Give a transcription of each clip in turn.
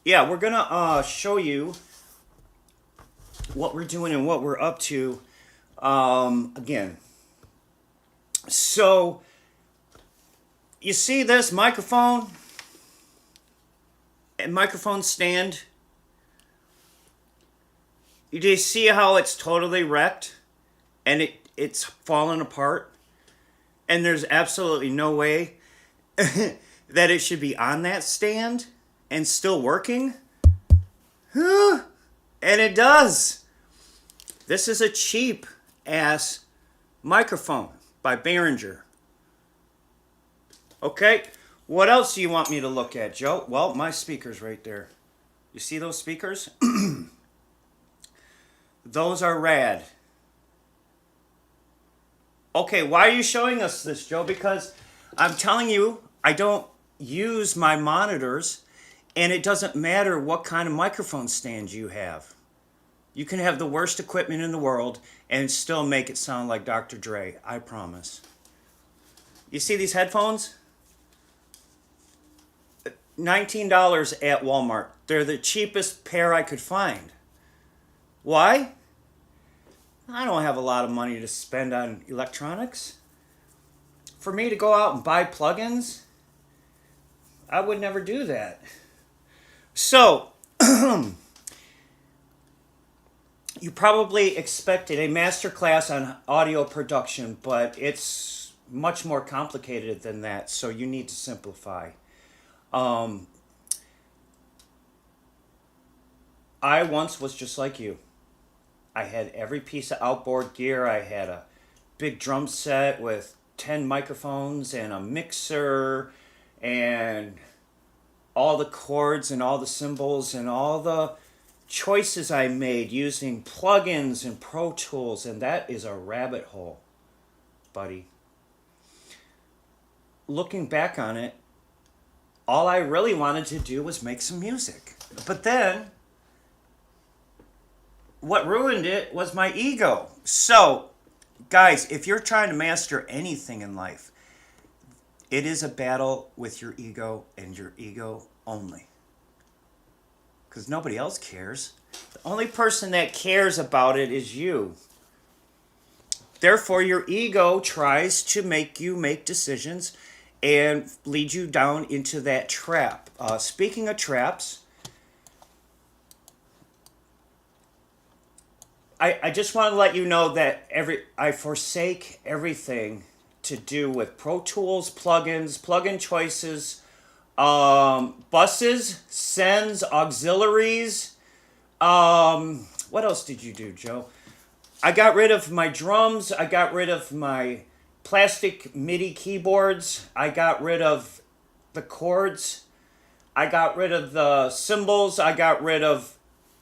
yeah, we're gonna show you what we're doing and what we're up to. Again, so you see this microphone and microphone stand. You just see how it's totally wrecked and it's fallen apart, and there's absolutely no way that it should be on that stand and still working. And it does. This is a cheap ass microphone by Behringer. Okay, what else do you want me to look at, Joe? Well, my speaker's right there. You see those speakers? Those are rad. Okay, why are you showing us this, Joe? Because I'm telling you, I don't use my monitors, and it doesn't matter what kind of microphone stand you have. You can have the worst equipment in the world and still make it sound like Dr. Dre, I promise. You see these headphones? $19 at Walmart. They're the cheapest pair I could find. Why? I don't have a lot of money to spend on electronics. For me to go out and buy plugins, I would never do that. So, you probably expected a master class on audio production, but it's much more complicated than that, so you need to simplify. I once was just like you. I had every piece of outboard gear. I had a big drum set with 10 microphones and a mixer and all the chords and all the cymbals and all the choices I made using plugins and Pro Tools, and that is a rabbit hole, buddy. Looking back on it, all I really wanted to do was make some music. But then, what ruined it was my ego. So, guys, if you're trying to master anything in life, it is a battle with your ego and your ego only. Because nobody else cares. The only person that cares about it is you. Therefore, your ego tries to make you make decisions and lead you down into that trap. Speaking of traps, I just want to let you know that I forsake everything to do with Pro Tools, plugins, plugin choices, buses, sends, auxiliaries. What else did you do, Joe? I got rid of my drums. I got rid of my plastic MIDI keyboards. I got rid of the chords. I got rid of the cymbals. I got rid of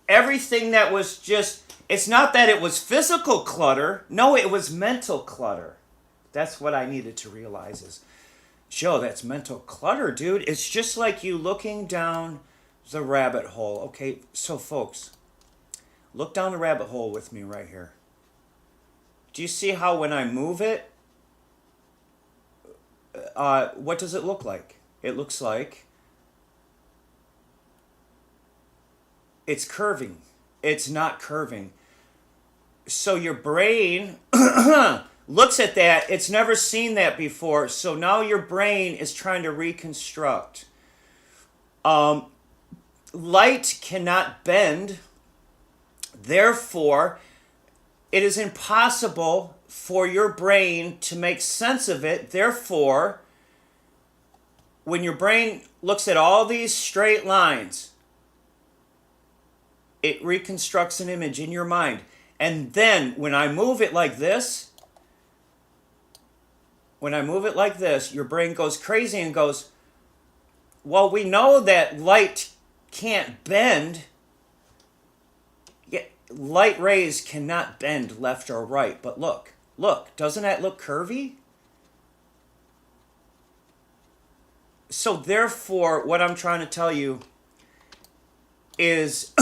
everything that was just... It's not that it was physical clutter. No, it was mental clutter. That's what I needed to realize is, Joe, that's mental clutter, dude. It's just like you looking down the rabbit hole. Okay, so folks, look down the rabbit hole with me right here. Do you see how when I move it, what does it look like? It looks like it's curving. It's not curving. So your brain looks at that. It's never seen that before. So now your brain is trying to reconstruct. Light cannot bend. Therefore, it is impossible for your brain to make sense of it. Therefore, when your brain looks at all these straight lines, it reconstructs an image in your mind. And then when I move it like this, your brain goes crazy and goes, well, we know that light can't bend. Light rays cannot bend left or right. But look, doesn't that look curvy? So therefore, what I'm trying to tell you is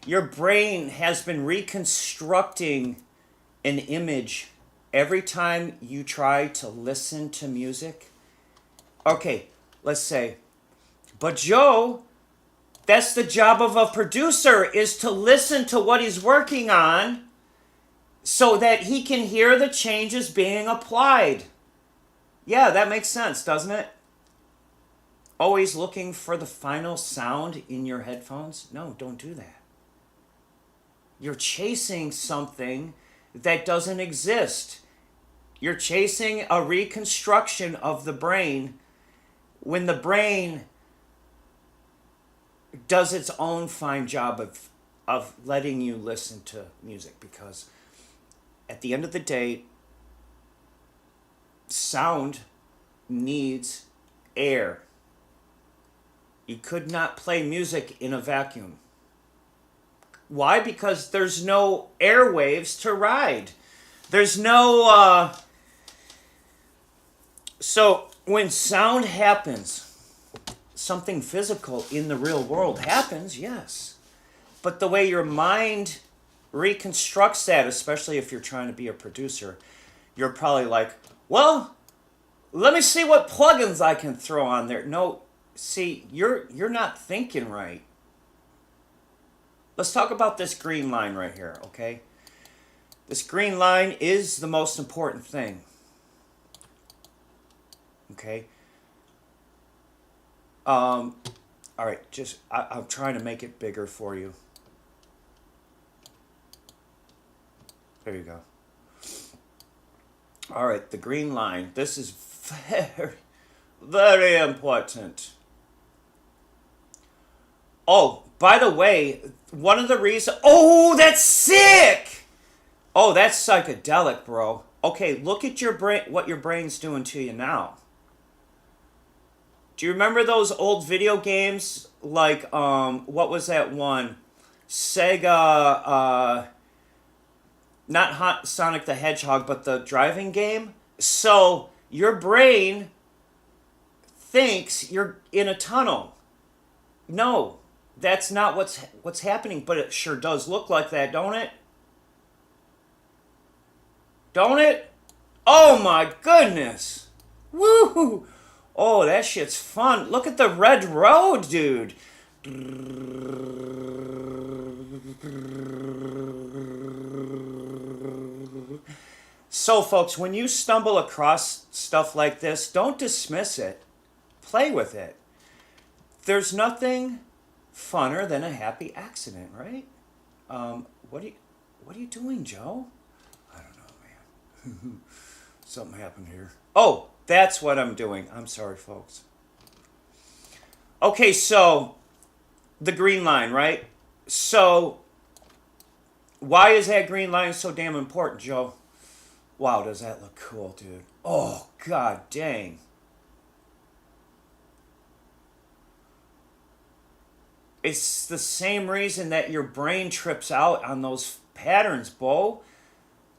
your brain has been reconstructing an image every time you try to listen to music. Okay, let's say, but Joe, That's the job of a producer, is to listen to what he's working on so that he can hear the changes being applied. Yeah, that makes sense, doesn't it? Always looking for the final sound in your headphones? No, don't do that. You're chasing something that doesn't exist. You're chasing a reconstruction of the brain when the brain does its own fine job of letting you listen to music, because at the end of the day, sound needs air. You could not play music in a vacuum. Why? Because there's no airwaves to ride. There's no... So when sound happens, something physical in the real world happens, yes. But the way your mind reconstructs that, especially if you're trying to be a producer, you're probably like, well, let me see what plugins I can throw on there. No, see, you're not thinking right. Let's talk about this green line right here, okay? This green line is the most important thing. Okay? All right, I'm trying to make it bigger for you. There you go. All right, the green line. This is very, very important. Oh, by the way, one of the reasons... Oh, that's sick! Oh, that's psychedelic, bro. Okay, look at your brain, what your brain's doing to you now. Do you remember those old video games? Like, what was that one? Sega, not Sonic the Hedgehog, but the driving game? So, your brain thinks you're in a tunnel. No, that's not what's happening, but it sure does look like that, don't it? Don't it? Oh my goodness! Woo! Oh, that shit's fun. Look at the red road, dude. So, folks, when you stumble across stuff like this, don't dismiss it. Play with it. There's nothing funner than a happy accident, right? What are you doing, Joe? I don't know, man. Something happened here. Oh, that's what I'm doing. I'm sorry, folks. Okay, so the green line, right? So why is that green line so damn important, Joe? Wow, does that look cool, dude? Oh, god dang. It's the same reason that your brain trips out on those patterns, Bo.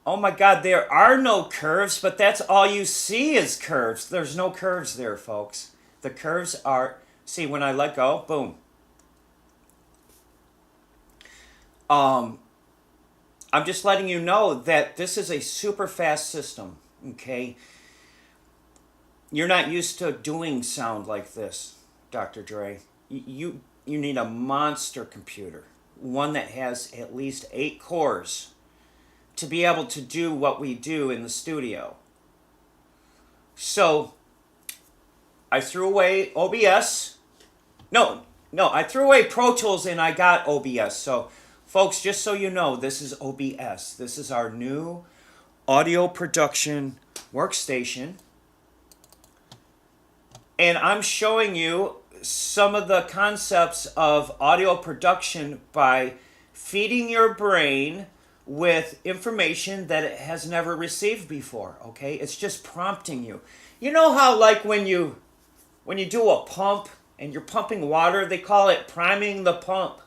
Oh my god, there are no curves, but that's all you see is curves. There's no curves there, folks. The curves are... See, when I let go, boom. I'm just letting you know that this is a super fast system, okay? You're not used to doing sound like this, Dr. Dre. You need a monster computer. One that has at least 8 cores to be able to do what we do in the studio. So, I threw away OBS. No, I threw away Pro Tools and I got OBS. So, folks, just so you know, this is OBS. This is our new audio production workstation. And I'm showing you some of the concepts of audio production by feeding your brain with information that it has never received before, okay? It's just prompting you. You know how, like, when you do a pump and you're pumping water, they call it priming the pump.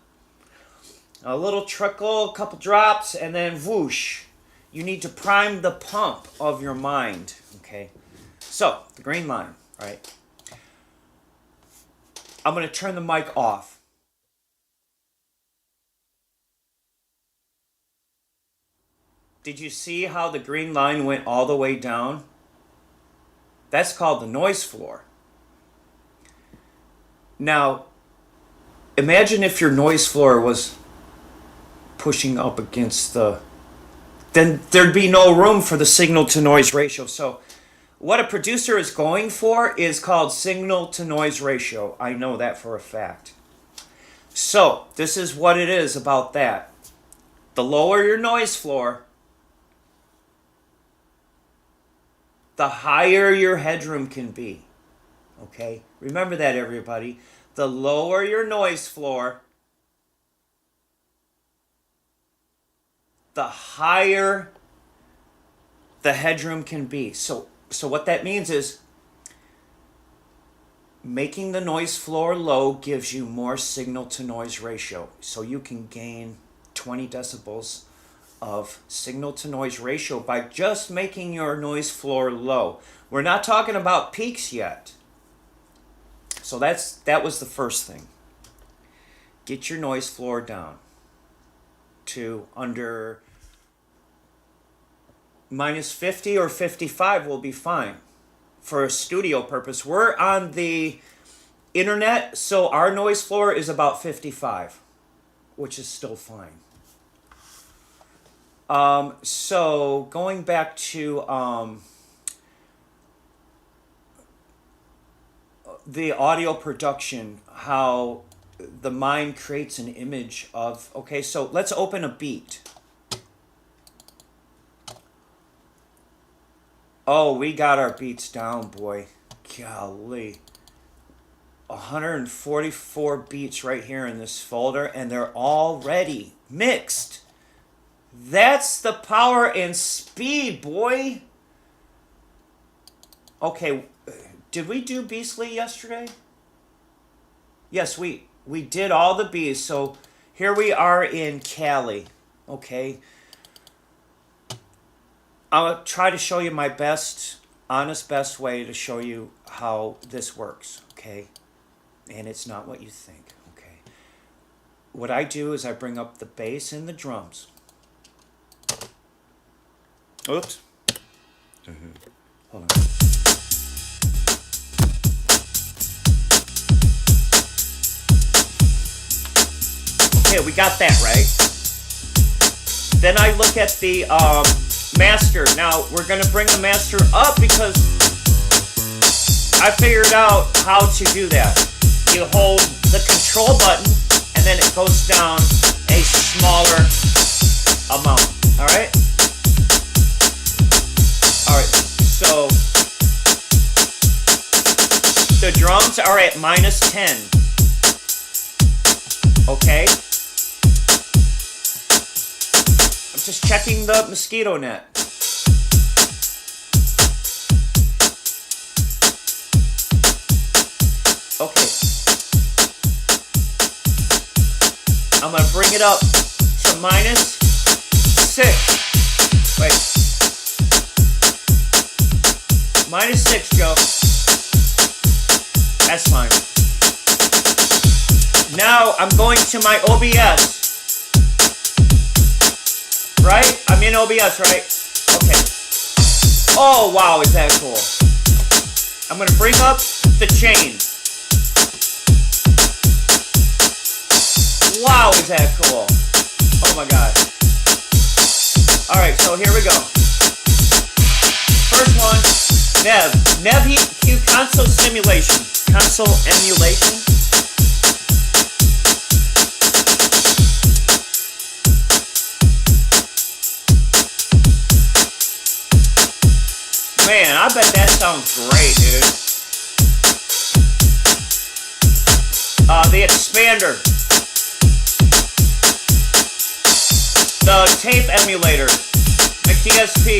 A little trickle, a couple drops, and then whoosh. You need to prime the pump of your mind, okay? So, the green line, right? I'm going to turn the mic off. Did you see how the green line went all the way down? That's called the noise floor. Now, imagine if your noise floor was pushing up against the, then there'd be no room for the signal to noise ratio. So what a producer is going for is called signal to noise ratio. I know that for a fact. So this is what it is about that. The lower your noise floor, the higher your headroom can be. Okay? Remember that, everybody. The lower your noise floor, the higher the headroom can be. So what that means is making the noise floor low gives you more signal to noise ratio. So you can gain 20 decibels of signal to noise ratio by just making your noise floor low. We're not talking about peaks yet. So that was the first thing. Get your noise floor down to under minus 50 or 55 will be fine for a studio purpose. We're on the internet, so our noise floor is about 55, which is still fine. So going back to the audio production, how the mind creates an image of, okay, so let's open a beat. Oh, we got our beats down, boy. Golly. 144 beats right here in this folder, and they're already mixed. That's the power and speed, boy. Okay, did we do Beastly yesterday? Yes, we did all the Bs. So here we are in Cali. Okay. I'll try to show you my best, honest best way to show you how this works, okay? And it's not what you think, okay? What I do is I bring up the bass and the drums. Oops. Hold on. Okay, we got that right. Then I look at the master. Now we're gonna bring the master up because I figured out how to do that. You hold the control button and then it goes down a smaller amount. Alright? Alright, so the drums are at minus 10. Okay? Just checking the mosquito net. Okay. I'm going to bring it up to minus 6. Wait. Minus 6, Joe. That's fine. Now I'm going to my OBS. Right? I'm in OBS, right? Okay. Oh, wow, is that cool. I'm going to bring up the chain. Wow, is that cool. Oh, my God. All right, so here we go. First one, Nev. Nev EQ console simulation. Console emulation. Man, I bet that sounds great, dude. The expander. The tape emulator. The DSP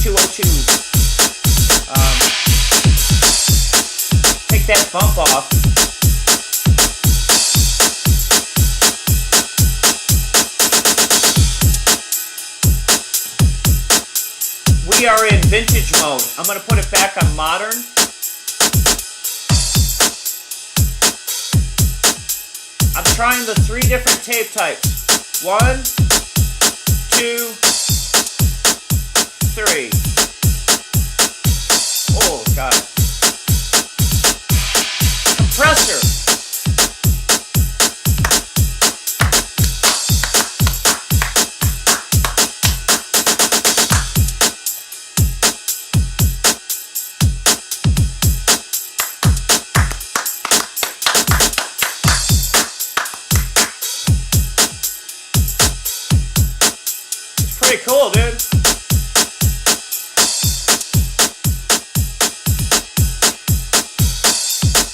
202. Take that bump off. We are in vintage mode. I'm going to put it back on modern. I'm trying the 3 different tape types. 1, 2, 3. Oh, God. Compressor.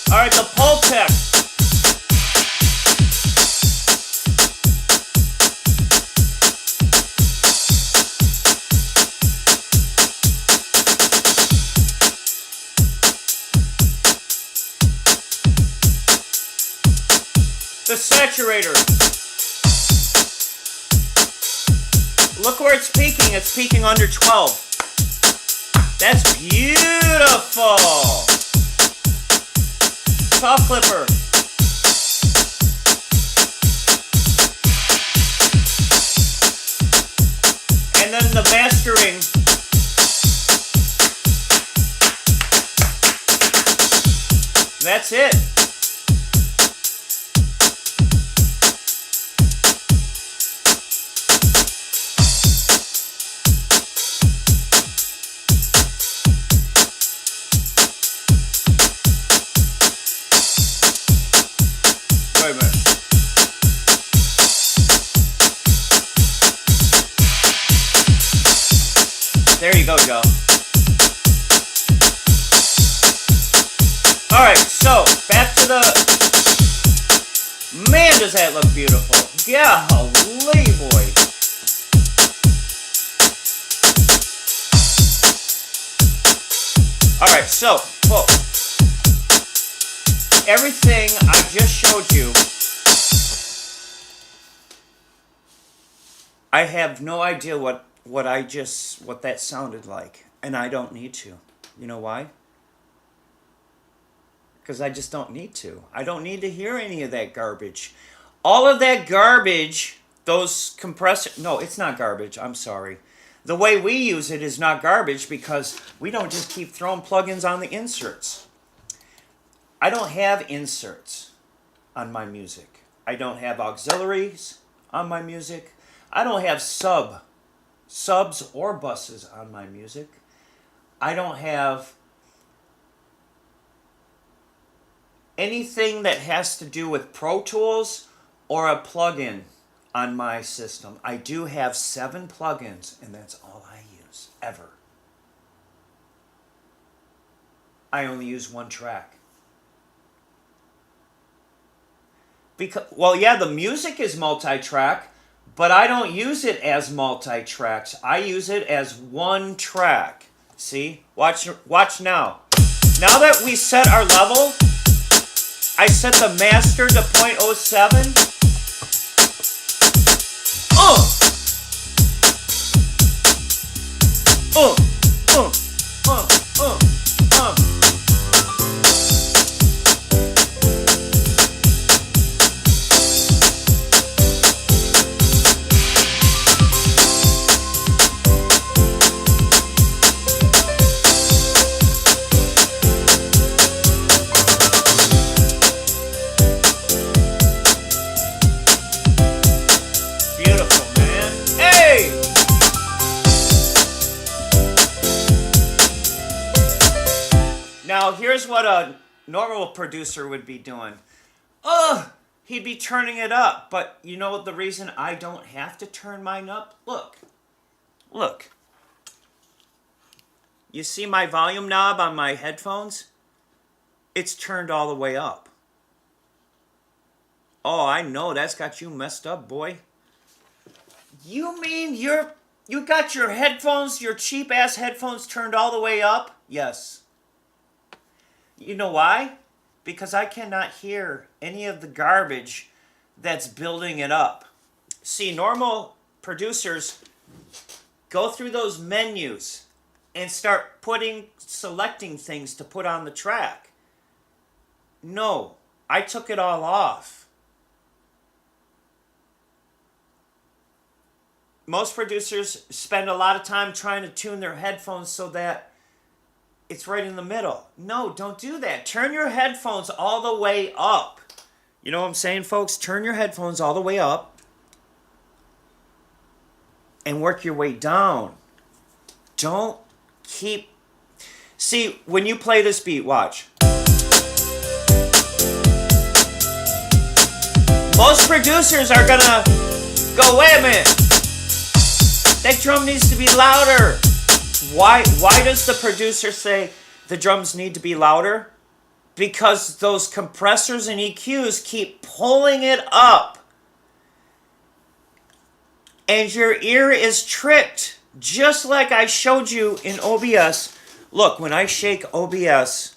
All right, the Pultec. The saturator. Look where it's peaking. It's peaking under 12. That's beautiful. Top clipper. And then the mastering. That's it. Wait a minute. There you go, Joe. Alright, so back to the... Man, does that look beautiful. Golly, boy. Alright, so, folks. Everything I just showed you, I have no idea what that sounded like, and I don't need to. You know why? Because I just don't need to. I don't need to hear any of that garbage. All of that garbage, those compressor... No, it's not garbage. I'm sorry. The way we use it is not garbage because we don't just keep throwing plugins on the inserts. I don't have inserts on my music. I don't have auxiliaries on my music. I don't have subs or buses on my music. I don't have anything that has to do with Pro Tools or a plugin on my system. I do have 7 plugins, and that's all I use, ever. I only use 1 track. Because, well, yeah, the music is multi-track, but I don't use it as multi-tracks. I use it as 1 track. See? Watch now. Now that we set our level, I set the master to 0.07. Now, here's what a normal producer would be doing. He'd be turning it up. But you know the reason I don't have to turn mine up? Look. You see my volume knob on my headphones? It's turned all the way up. Oh, I know, that's got you messed up, boy. You mean you got your headphones, your cheap-ass headphones turned all the way up? Yes. You know why? Because I cannot hear any of the garbage that's building it up. See, normal producers go through those menus and start selecting things to put on the track. No, I took it all off. Most producers spend a lot of time trying to tune their headphones so that it's right in the middle. No, don't do that. Turn your headphones all the way up. You know what I'm saying, folks? Turn your headphones all the way up and work your way down. Don't keep... See, when you play this beat, watch. Most producers are gonna go, wait a minute. That drum needs to be louder. Why does the producer say the drums need to be louder? because those compressors and EQs keep pulling it up. And your ear is tricked, just like I showed you in OBS. Look, when I shake OBS,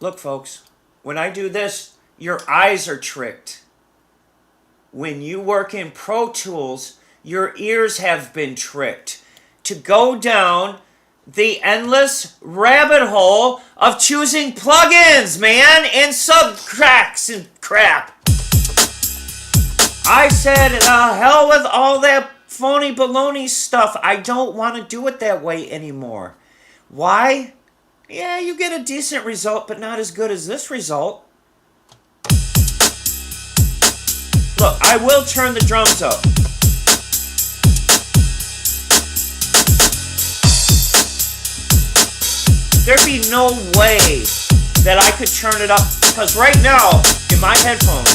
look folks, when I do this, your eyes are tricked. When you work in Pro Tools, your ears have been tricked to go down the endless rabbit hole of choosing plugins, man, and subtracts and crap. I said, hell with all that phony baloney stuff. I don't want to do it that way anymore. Why? Yeah, you get a decent result, but not as good as this result. Look, I will turn the drums up. There'd be no way that I could turn it up, because right now, in my headphones,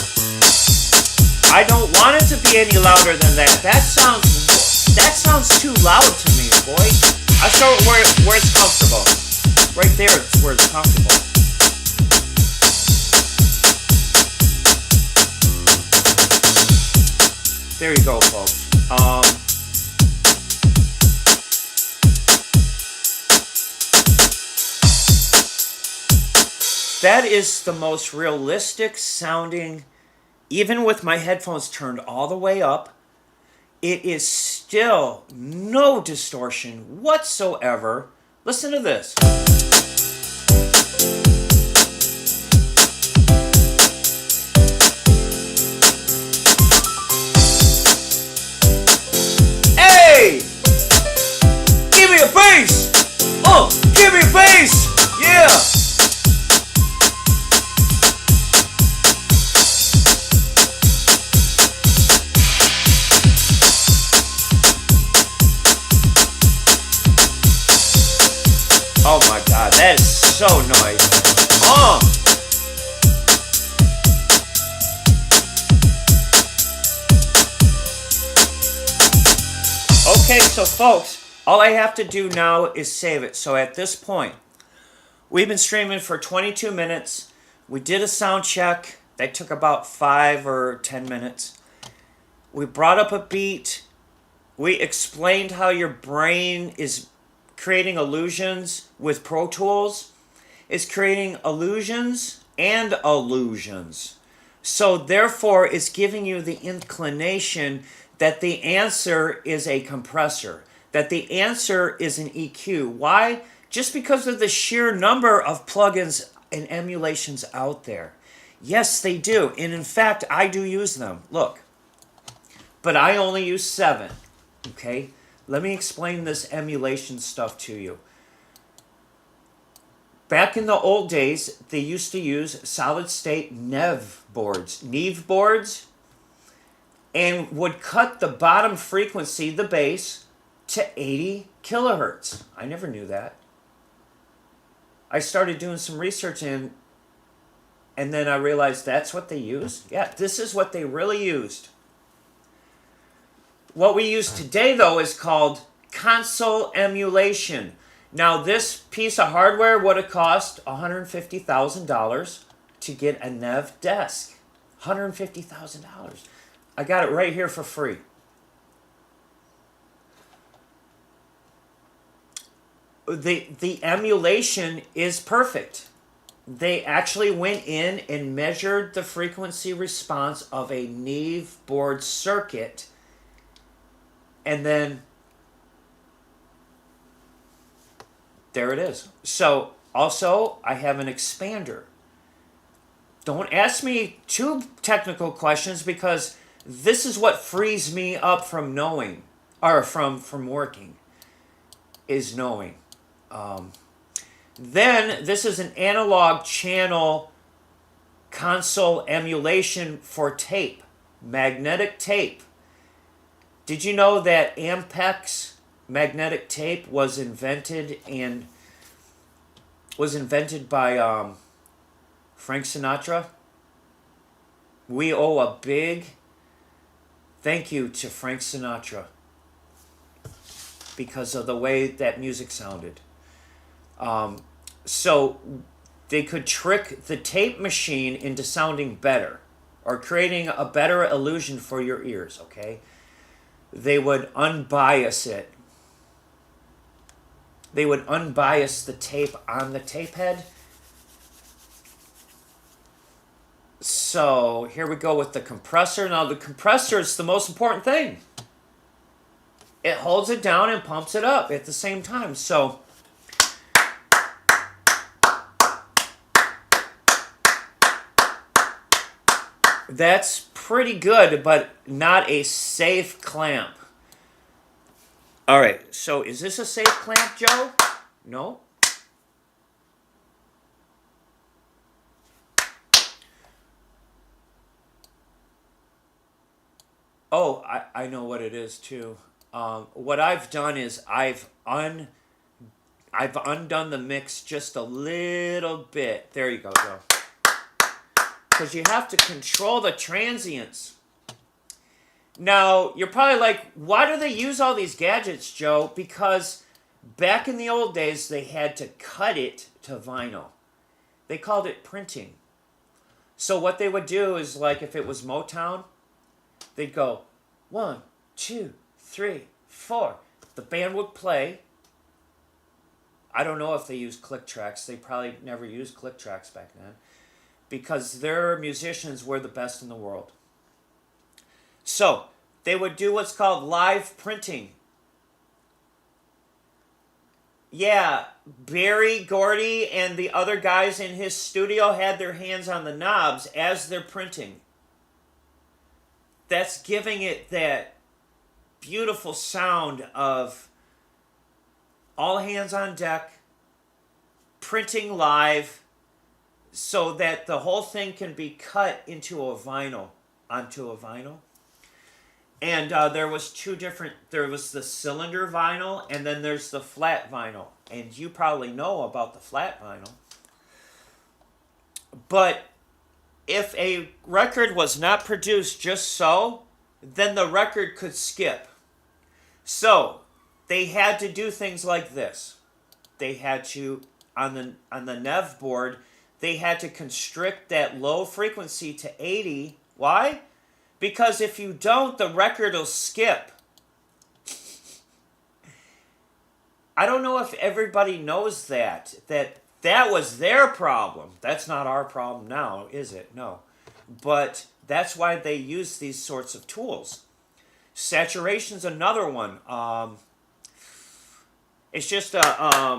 I don't want it to be any louder than that. That sounds too loud to me, boy. I show it where it's comfortable. Right there is where it's comfortable. There you go, folks. That is the most realistic sounding, even with my headphones turned all the way up, it is still no distortion whatsoever. Listen to this. Hey! Give me a bass! Give me a bass! Yeah! Oh my God, that is so noisy. Okay, so folks, all I have to do now is save it. So at this point, we've been streaming for 22 minutes. We did a sound check. That took about 5 or 10 minutes. We brought up a beat. We explained how your brain is creating illusions with Pro Tools. It's creating illusions and illusions. So therefore, it's giving you the inclination that the answer is a compressor, that the answer is an EQ. Why? Just because of the sheer number of plugins and emulations out there. Yes, they do. And in fact, I do use them. Look. But I only use 7. Okay? Let me explain this emulation stuff to you. Back in the old days, they used to use solid-state Neve boards, and would cut the bottom frequency, the bass, to 80 kilohertz. I never knew that. I started doing some research and then I realized that's what they used. Yeah, this is what they really used. What we use today, though, is called console emulation. Now, this piece of hardware would have cost $150,000 to get a Neve desk. $150,000. I got it right here for free. The emulation is perfect. They actually went in and measured the frequency response of a Neve board circuit, and then there it is. So also I have an expander. Don't ask me too technical questions, because this is what frees me up from knowing, or from working, is knowing. Then this is an analog channel console emulation for tape, magnetic tape. Did you know that Ampex magnetic tape was invented by Frank Sinatra? We owe a big thank you to Frank Sinatra because of the way that music sounded. So they could trick the tape machine into sounding better or creating a better illusion for your ears, okay? They would unbias it. They would unbias the tape on the tape head. So here we go with the compressor. Now the compressor is the most important thing. It holds it down and pumps it up at the same time. So that's pretty good, but not a safe clamp. All right, so is this a safe clamp, Joe? No. Oh, I know what it is too. What I've done is I've undone the mix just a little bit. There you go, Joe. Because you have to control the transients. Now, you're probably like, why do they use all these gadgets, Joe? Because back in the old days, they had to cut it to vinyl. They called it printing. So what they would do is, like, if it was Motown, they'd go 1, 2, 3, 4. The band would play. I don't know if they used click tracks. They probably never used click tracks back then, because their musicians were the best in the world. So they would do what's called live printing. Yeah, Barry Gordy and the other guys in his studio had their hands on the knobs as they're printing. That's giving it that beautiful sound of all hands on deck, printing live, so that the whole thing can be cut into a vinyl, onto a vinyl. And there was there was the cylinder vinyl, and then there's the flat vinyl. And you probably know about the flat vinyl. But if a record was not produced just so, then the record could skip. So they had to do things like this. They had to, on the Nev board, they had to constrict that low frequency to 80. Why? Because if you don't, the record will skip. I don't know if everybody knows that was their problem. That's not our problem now, is it? No. But that's why they use these sorts of tools. Saturation's another one. It's just a...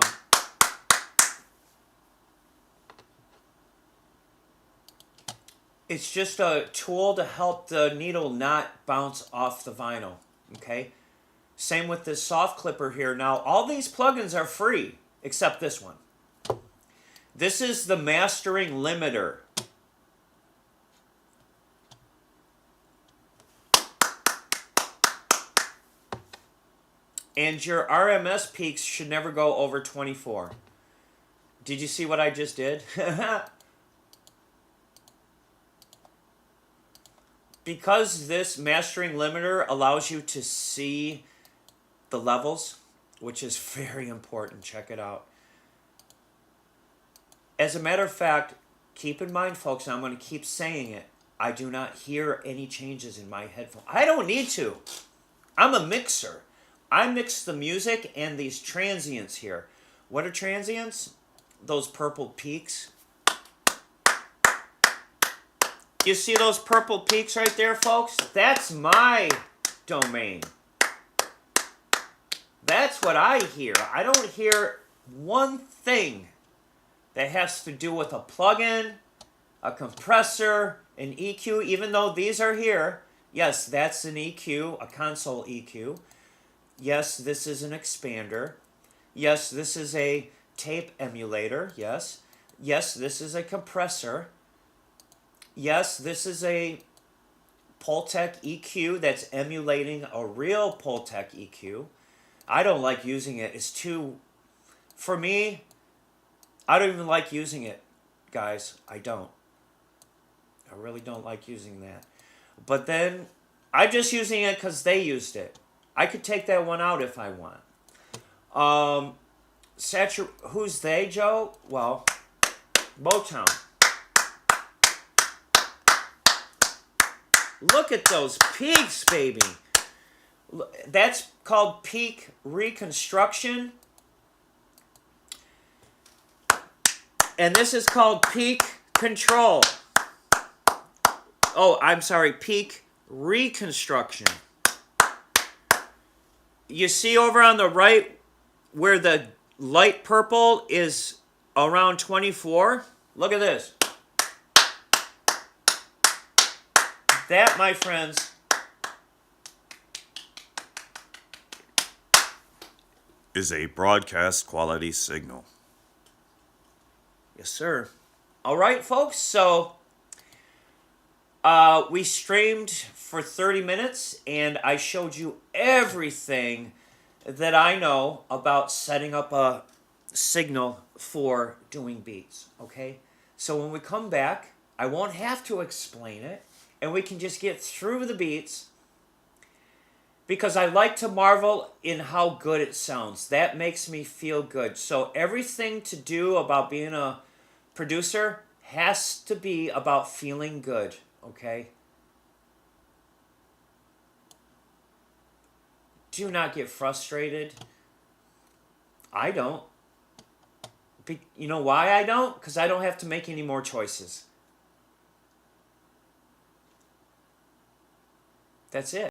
it's just a tool to help the needle not bounce off the vinyl, okay? Same with this soft clipper here. Now, all these plugins are free, except this one. This is the mastering limiter. And your RMS peaks should never go over 24. Did you see what I just did? Because this mastering limiter allows you to see the levels, which is very important. Check it out. As a matter of fact, keep in mind, folks, and I'm going to keep saying it, I do not hear any changes in my headphones. I don't need to. I'm a mixer. I mix the music and these transients here. What are transients? Those purple peaks. You see those purple peaks right there, folks? That's my domain. That's what I hear. I don't hear one thing that has to do with a plugin, a compressor, an EQ, even though these are here. Yes, that's an EQ, a console EQ. Yes, this is an expander. Yes, this is a tape emulator. Yes. Yes, this is a compressor. Yes, this is a Pultec EQ that's emulating a real Pultec EQ. I don't like using it. It's too... For me, I don't even like using it, guys. I don't. I really don't like using that. But then, I'm just using it because they used it. I could take that one out if I want. Who's they, Joe? Well, Motown. Look at those peaks, baby. That's called peak reconstruction. And this is called peak control. Oh, I'm sorry, peak reconstruction. You see over on the right where the light purple is around 24? Look at this. That, my friends, is a broadcast quality signal. yes, sir. All right, folks. So we streamed for 30 minutes, and I showed you everything that I know about setting up a signal for doing beats. Okay? So when we come back, I won't have to explain it, and we can just get through the beats, because I like to marvel in how good it sounds. That makes me feel good. So everything to do about being a producer has to be about feeling good, okay? Do not get frustrated. I don't. You know why I don't? Because I don't have to make any more choices. That's it.